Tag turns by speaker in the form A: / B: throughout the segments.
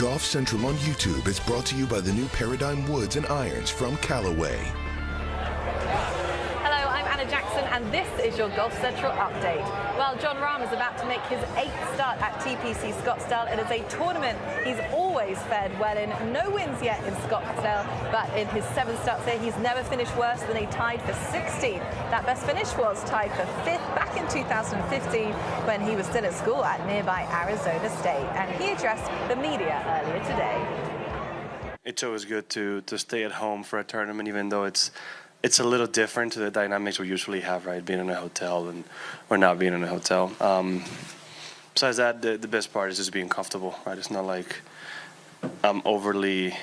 A: Golf Central on YouTube is brought to you by the new Paradigm Woods and Irons from Callaway.
B: Hello, I'm Anna Jackson, and this is your Golf Central update. Well, Jon Rahm is about to make his 8th start at TPC Scottsdale. It is a tournament he's always fared well in. No wins yet in Scottsdale, but in his 7 starts there, he's never finished worse than a tied for 16th. That best finish was tied for 5th back in 2015 when he was still at school at nearby Arizona State, and he addressed the media earlier today.
C: It's always good to stay at home for a tournament, even though it's a little different to the dynamics we usually have, right? Being in a hotel or not being in a hotel. Besides that, the best part is just being comfortable, right? It's not like I'm overly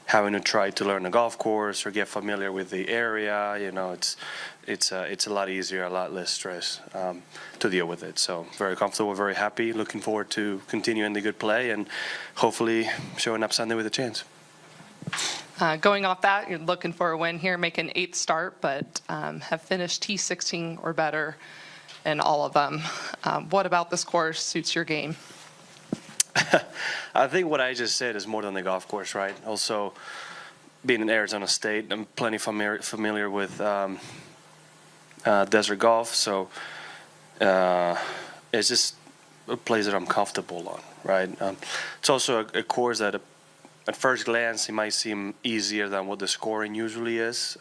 C: having to try to learn a golf course or get familiar with the area. You know, it's a lot easier, a lot less stress to deal with it. So very comfortable, very happy, looking forward to continuing the good play and hopefully showing up Sunday with a chance.
D: Going off that, you're looking for a win here, make an 8th start, but have finished T16 or better in all of them. What about this course suits your game?
C: I think what I just said is more than the golf course, right? Also, being in Arizona State, I'm plenty familiar with desert golf, so it's just a place that I'm comfortable on, right? It's also a course that at first glance, it might seem easier than what the scoring usually is.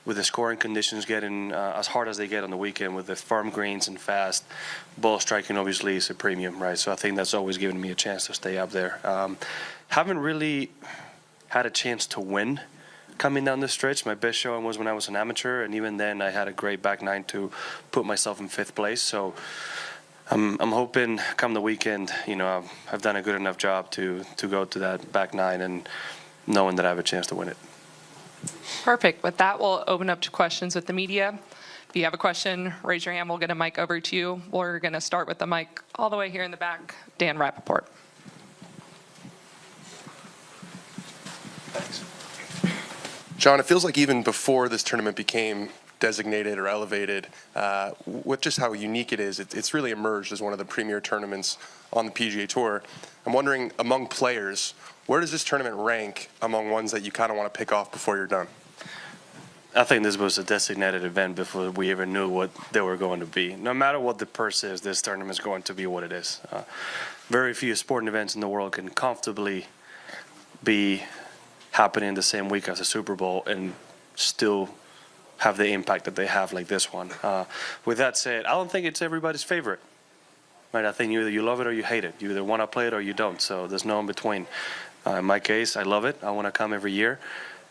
C: With the scoring conditions getting as hard as they get on the weekend with the firm greens and fast, ball striking obviously is a premium, right? So I think that's always given me a chance to stay up there. Haven't really had a chance to win coming down the stretch. My best showing was when I was an amateur, and even then I had a great back nine to put myself in 5th place. So I'm hoping come the weekend, you know, I've done a good enough job to go to that back nine and knowing that I have a chance to win it.
D: Perfect. With that, we'll open up to questions with the media. If you have a question, raise your hand. We'll get a mic over to you. We're going to start with the mic all the way here in the back. Dan Rappaport.
E: Thanks. Jon, it feels like even before this tournament became designated or elevated, with just how unique it is, it's really emerged as one of the premier tournaments on the PGA Tour. I'm wondering, among players, where does this tournament rank among ones that you kind of want to pick off before you're done?
C: I think this was a designated event before we even knew what they were going to be. No matter what the purse is, this tournament is going to be what it is. Very few sporting events in the world can comfortably be happening the same week as a Super Bowl and still have the impact that they have like this one. With that said, I don't think it's everybody's favorite. Right? I think either you love it or you hate it. You either want to play it or you don't. So there's no in between. In my case, I love it. I want to come every year.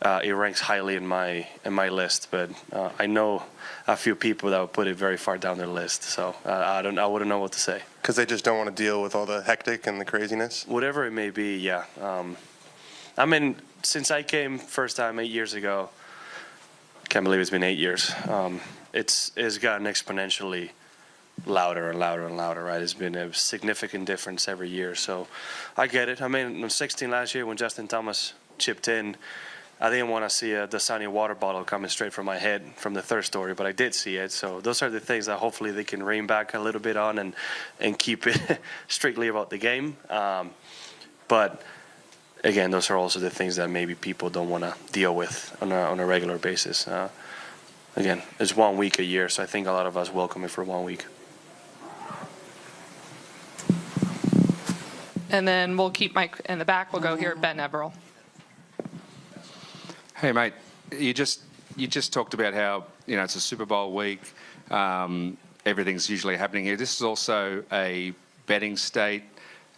C: It ranks highly in my list, but I know a few people that would put it very far down their list. So I wouldn't know what to say.
E: Because they just don't want to deal with all the hectic and the craziness?
C: Whatever it may be, yeah. I mean, since I came first time 8 years ago, can't believe it's been 8 years. It's gotten exponentially louder and louder and louder, right? It's been a significant difference every year. So I get it. I mean, in 16 last year when Justin Thomas chipped in, I didn't want to see the Dasani water bottle coming straight from my head from the 3rd story, but I did see it. So those are the things that hopefully they can rein back a little bit on and keep it strictly about the game. But again, those are also the things that maybe people don't want to deal with on a regular basis. Again, it's 1 week a year, so I think a lot of us welcome it for 1 week.
D: And then we'll keep Mike in the back. We'll go here at Ben Everill.
F: Hey, mate, you just talked about how, you know, it's a Super Bowl week. Everything's usually happening here. This is also a betting state.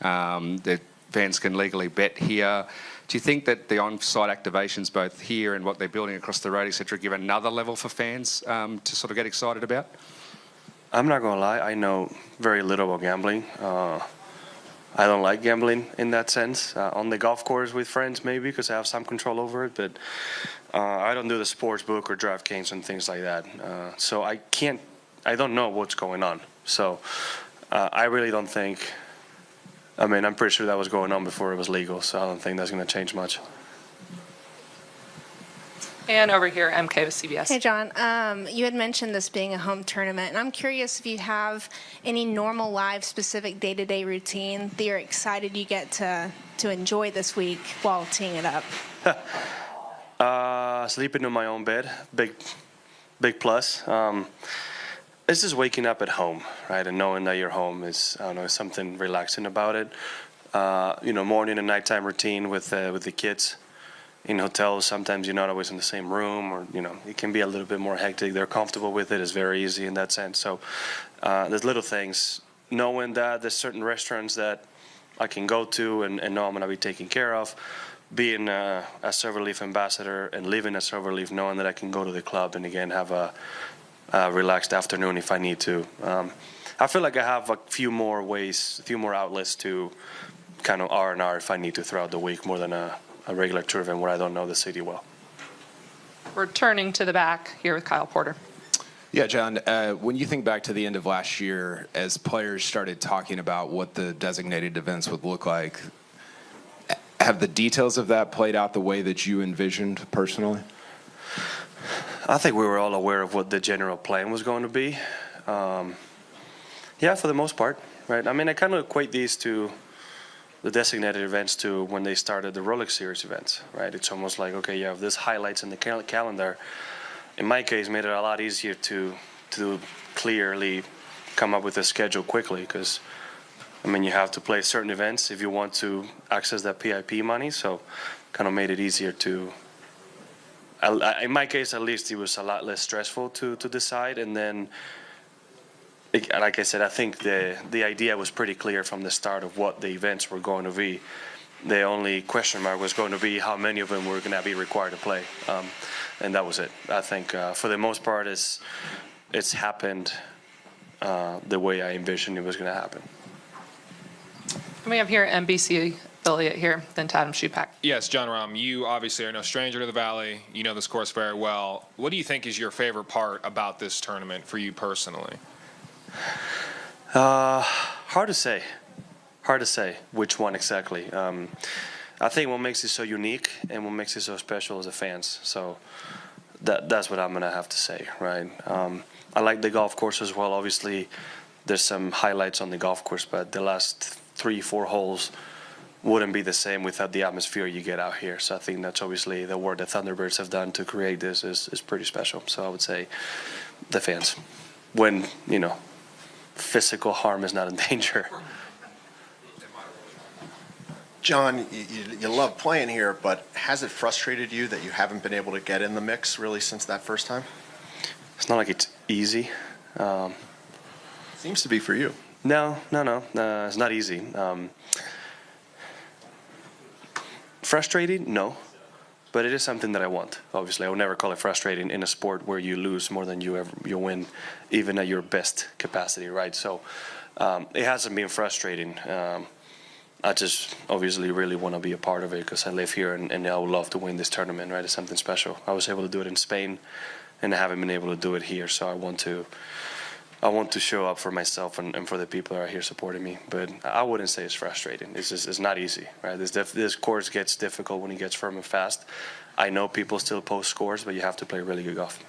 F: The fans can legally bet here. Do you think that the on-site activations both here and what they're building across the road, etc., give another level for fans to sort of get excited about?
C: I'm not going to lie. I know very little about gambling. I don't like gambling in that sense. On the golf course with friends, maybe, because I have some control over it. But I don't do the sports book or DraftKings and things like that. So I don't know what's going on. So I really don't think, I mean, I'm pretty sure that was going on before it was legal. So I don't think that's going to change much.
D: And over here, MK with CBS.
G: Hey, John. You had mentioned this being a home tournament, and I'm curious if you have any normal live specific day-to-day routine that you're excited you get to enjoy this week while teeing it up.
C: Sleeping in my own bed, big plus. It's just waking up at home, right, and knowing that you're home is, I don't know, something relaxing about it. Morning and nighttime routine with the kids. In hotels, sometimes you're not always in the same room, or it can be a little bit more hectic. They're comfortable with it. It's very easy in that sense. So there's little things. Knowing that there's certain restaurants that I can go to and know I'm going to be taken care of. Being a Silverleaf ambassador and living at Silverleaf, knowing that I can go to the club and again have a relaxed afternoon if I need to. I feel like I have a few more outlets to kind of R&R if I need to throughout the week, more than a regular tour event where I don't know the city well.
D: We're turning to the back here with Kyle Porter.
H: Yeah, John, when you think back to the end of last year, as players started talking about what the designated events would look like, have the details of that played out the way that you envisioned personally?
C: I think we were all aware of what the general plan was going to be. Yeah, for the most part, right? I mean, I kind of equate these to the designated events to when they started the Rolex Series events, right? It's almost like, okay, you have this highlights in the calendar. In my case, made it a lot easier to clearly come up with a schedule quickly, because, I mean, you have to play certain events if you want to access that PIP money, so kind of made it easier to, in my case at least, it was a lot less stressful to decide. And then, like I said, I think the idea was pretty clear from the start of what the events were going to be. The only question mark was going to be how many of them were going to be required to play, and that was it. I think for the most part, it's happened the way I envisioned it was going to happen.
D: And we have here NBC affiliate here, then Tatum Shupak.
I: Yes, Jon Rahm, you obviously are no stranger to the Valley. You know this course very well. What do you think is your favorite part about this tournament for you personally?
C: Hard to say. Hard to say which one exactly. I think what makes it so unique and what makes it so special is the fans. So that's what I'm going to have to say, right? I like the golf course as well. Obviously, there's some highlights on the golf course, but the last 3-4 holes wouldn't be the same without the atmosphere you get out here. So I think that's obviously the work the Thunderbirds have done to create this is pretty special. So I would say the fans. When, physical harm is not in danger.
J: John, you love playing here, but has it frustrated you that you haven't been able to get in the mix really since that first time?
C: It's not like it's easy.
J: Seems to be for you.
C: No, it's not easy. Frustrating? No. But it is something that I want. Obviously, I would never call it frustrating in a sport where you lose more than you win, even at your best capacity, right? So it hasn't been frustrating. I just obviously really want to be a part of it because I live here and I would love to win this tournament, right? It's something special. I was able to do it in Spain, and I haven't been able to do it here. So I want to show up for myself and for the people that are here supporting me. But I wouldn't say it's frustrating. It's not easy, right? This course gets difficult when it gets firm and fast. I know people still post scores, but you have to play really good golf.